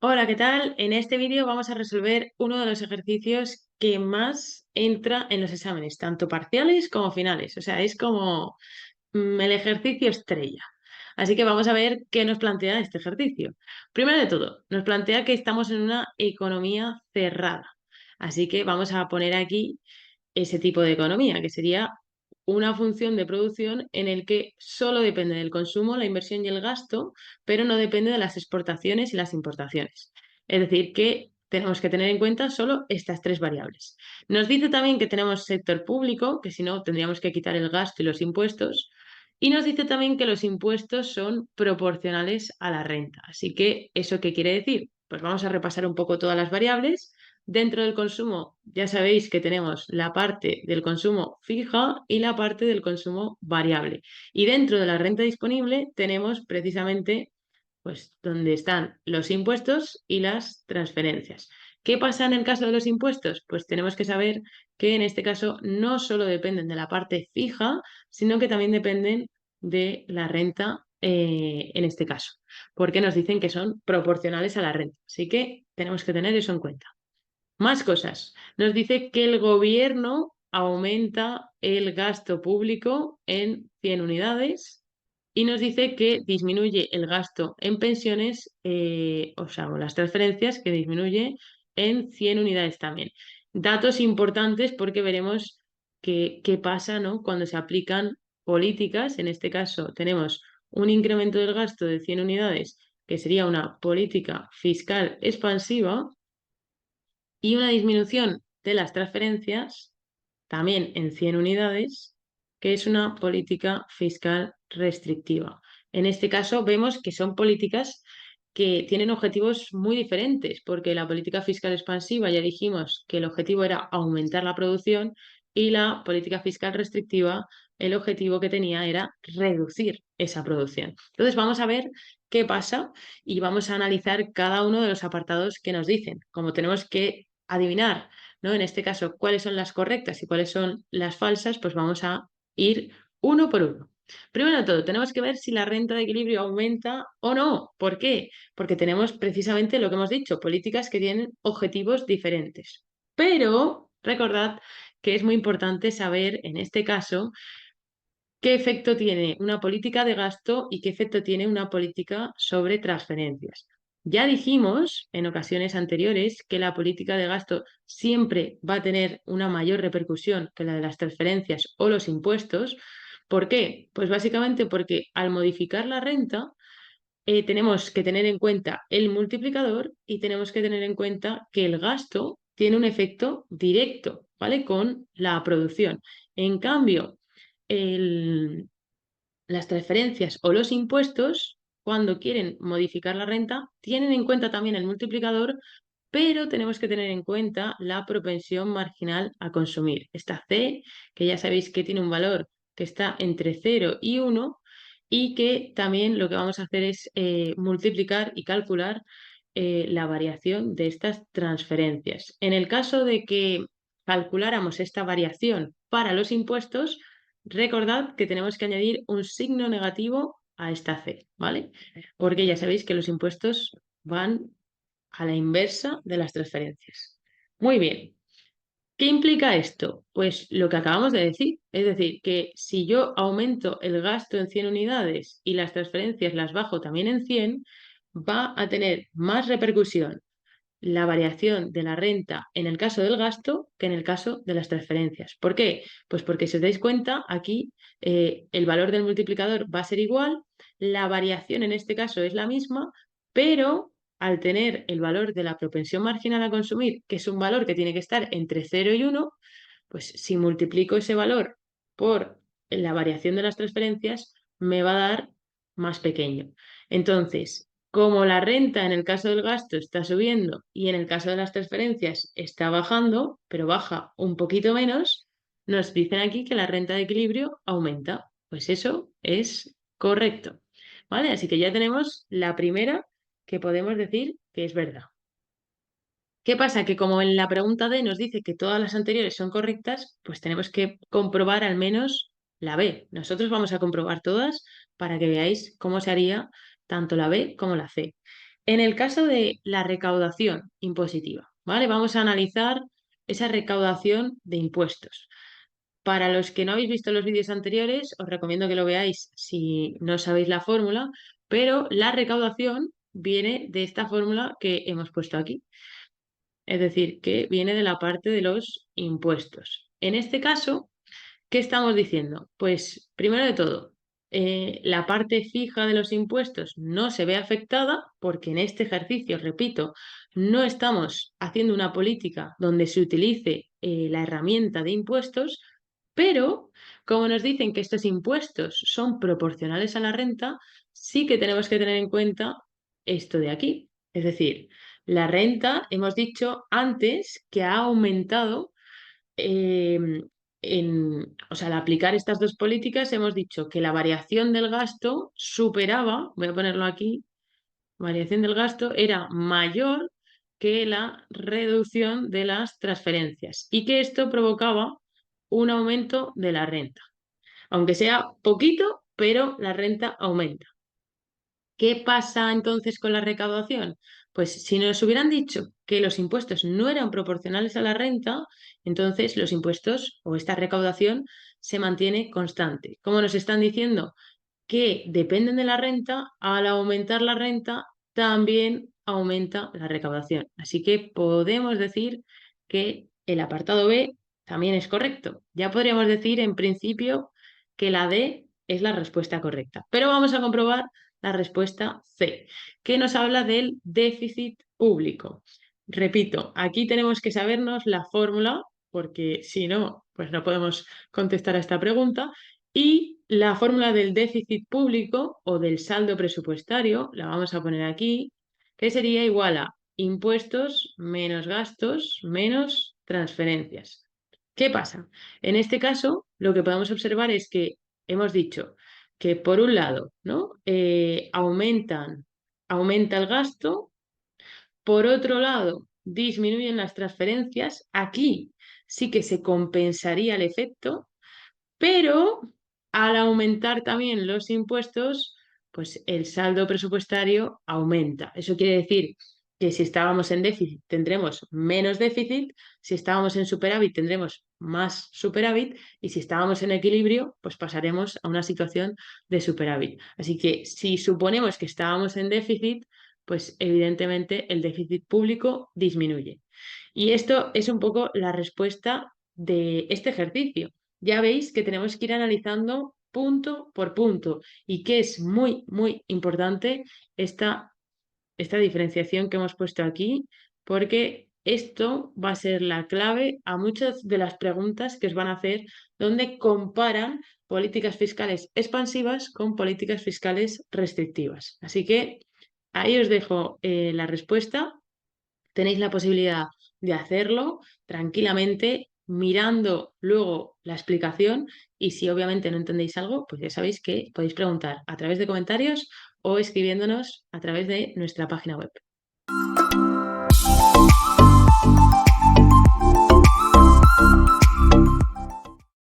Hola, ¿qué tal? En este vídeo vamos a resolver uno de los ejercicios que más entra en los exámenes, tanto parciales como finales. O sea, es como el ejercicio estrella. Así que vamos a ver qué nos plantea este ejercicio. Primero de todo, nos plantea que estamos en una economía cerrada. Así que vamos a poner aquí ese tipo de economía, que sería una función de producción en el que solo depende del consumo, la inversión y el gasto, pero no depende de las exportaciones y las importaciones. Es decir, que tenemos que tener en cuenta solo estas tres variables. Nos dice también que tenemos sector público, que si no tendríamos que quitar el gasto y los impuestos, y nos dice también que los impuestos son proporcionales a la renta. Así que, ¿eso qué quiere decir? Pues vamos a repasar un poco todas las variables. Dentro del consumo, ya sabéis que tenemos la parte del consumo fija y la parte del consumo variable. Y dentro de la renta disponible tenemos precisamente pues donde están los impuestos y las transferencias. ¿Qué pasa en el caso de los impuestos? Pues tenemos que saber que en este caso no solo dependen de la parte fija, sino que también dependen de la renta en este caso, porque nos dicen que son proporcionales a la renta. Así que tenemos que tener eso en cuenta. Más cosas. Nos dice que el gobierno aumenta el gasto público en 100 unidades y nos dice que disminuye el gasto en pensiones, o sea, o las transferencias, que disminuye en 100 unidades también. Datos importantes porque veremos qué pasa, ¿no? Cuando se aplican políticas. En este caso tenemos un incremento del gasto de 100 unidades, que sería una política fiscal expansiva y una disminución de las transferencias, también en 100 unidades, que es una política fiscal restrictiva. En este caso vemos que son políticas que tienen objetivos muy diferentes, porque la política fiscal expansiva ya dijimos que el objetivo era aumentar la producción y la política fiscal restrictiva, el objetivo que tenía era reducir esa producción. Entonces vamos a ver qué pasa y vamos a analizar cada uno de los apartados que nos dicen. Como tenemos que adivinar, ¿no? En este caso, cuáles son las correctas y cuáles son las falsas, pues vamos a ir uno por uno. Primero de todo, tenemos que ver si la renta de equilibrio aumenta o no. ¿Por qué? Porque tenemos precisamente lo que hemos dicho, políticas que tienen objetivos diferentes. Pero recordad que es muy importante saber, en este caso, qué efecto tiene una política de gasto y qué efecto tiene una política sobre transferencias. Ya dijimos en ocasiones anteriores que la política de gasto siempre va a tener una mayor repercusión que la de las transferencias o los impuestos. ¿Por qué? Pues básicamente porque al modificar la renta tenemos que tener en cuenta el multiplicador y tenemos que tener en cuenta que el gasto tiene un efecto directo, ¿vale? Con la producción. En cambio, el- las transferencias o los impuestos, cuando quieren modificar la renta, tienen en cuenta también el multiplicador, pero tenemos que tener en cuenta la propensión marginal a consumir. Esta C, que ya sabéis que tiene un valor que está entre 0 y 1 y que también lo que vamos a hacer es multiplicar y calcular la variación de estas transferencias. En el caso de que calculáramos esta variación para los impuestos, recordad que tenemos que añadir un signo negativo a esta C, ¿vale? Porque ya sabéis que los impuestos van a la inversa de las transferencias. Muy bien. ¿Qué implica esto? Pues lo que acabamos de decir, es decir, que si yo aumento el gasto en 100 unidades y las transferencias las bajo también en 100, va a tener más repercusión la variación de la renta en el caso del gasto que en el caso de las transferencias. ¿Por qué? Pues porque si os dais cuenta, aquí el valor del multiplicador va a ser igual, la variación en este caso es la misma, pero al tener el valor de la propensión marginal a consumir, que es un valor que tiene que estar entre 0 y 1, pues si multiplico ese valor por la variación de las transferencias, me va a dar más pequeño. Entonces, como la renta en el caso del gasto está subiendo y en el caso de las transferencias está bajando, pero baja un poquito menos, nos dicen aquí que la renta de equilibrio aumenta. Pues eso es correcto. ¿Vale? Así que ya tenemos la primera que podemos decir que es verdad. ¿Qué pasa? Que como en la pregunta D nos dice que todas las anteriores son correctas, pues tenemos que comprobar al menos la B. Nosotros vamos a comprobar todas para que veáis cómo se haría tanto la B como la C. En el caso de la recaudación impositiva, ¿vale? Vamos a analizar esa recaudación de impuestos. Para los que no habéis visto los vídeos anteriores, os recomiendo que lo veáis si no sabéis la fórmula, pero la recaudación viene de esta fórmula que hemos puesto aquí. Es decir, que viene de la parte de los impuestos. En este caso, ¿qué estamos diciendo? Pues primero de todo, la parte fija de los impuestos no se ve afectada porque en este ejercicio, repito, no estamos haciendo una política donde se utilice la herramienta de impuestos, pero como nos dicen que estos impuestos son proporcionales a la renta, sí que tenemos que tener en cuenta esto de aquí. Es decir, la renta, hemos dicho antes que ha aumentado eh, o sea, al aplicar estas dos políticas hemos dicho que la variación del gasto superaba, voy a ponerlo aquí, variación del gasto era mayor que la reducción de las transferencias y que esto provocaba un aumento de la renta. Aunque sea poquito, pero la renta aumenta. ¿Qué pasa entonces con la recaudación? Pues si nos hubieran dicho que los impuestos no eran proporcionales a la renta, entonces los impuestos o esta recaudación se mantiene constante. Como nos están diciendo que dependen de la renta, al aumentar la renta también aumenta la recaudación. Así que podemos decir que el apartado B también es correcto. Ya podríamos decir en principio que la D es la respuesta correcta. Pero vamos a comprobar la respuesta C, que nos habla del déficit público. Repito, aquí tenemos que sabernos la fórmula, porque si no, pues no podemos contestar a esta pregunta. Y la fórmula del déficit público o del saldo presupuestario, la vamos a poner aquí, que sería igual a impuestos menos gastos menos transferencias. ¿Qué pasa? En este caso, lo que podemos observar es que hemos dicho que por un lado, ¿no? Aumenta el gasto, por otro lado, disminuyen las transferencias. Aquí sí que se compensaría el efecto, pero al aumentar también los impuestos, pues el saldo presupuestario aumenta. Eso quiere decir que si estábamos en déficit tendremos menos déficit, si estábamos en superávit tendremos más superávit y si estábamos en equilibrio, pues pasaremos a una situación de superávit. Así que si suponemos que estábamos en déficit, pues evidentemente el déficit público disminuye. Y esto es un poco la respuesta de este ejercicio. Ya veis que tenemos que ir analizando punto por punto y que es muy, muy importante esta diferenciación que hemos puesto aquí, porque esto va a ser la clave a muchas de las preguntas que os van a hacer donde comparan políticas fiscales expansivas con políticas fiscales restrictivas. Así que ahí os dejo la respuesta. Tenéis la posibilidad de hacerlo tranquilamente mirando luego la explicación y si obviamente no entendéis algo, pues ya sabéis que podéis preguntar a través de comentarios o escribiéndonos a través de nuestra página web.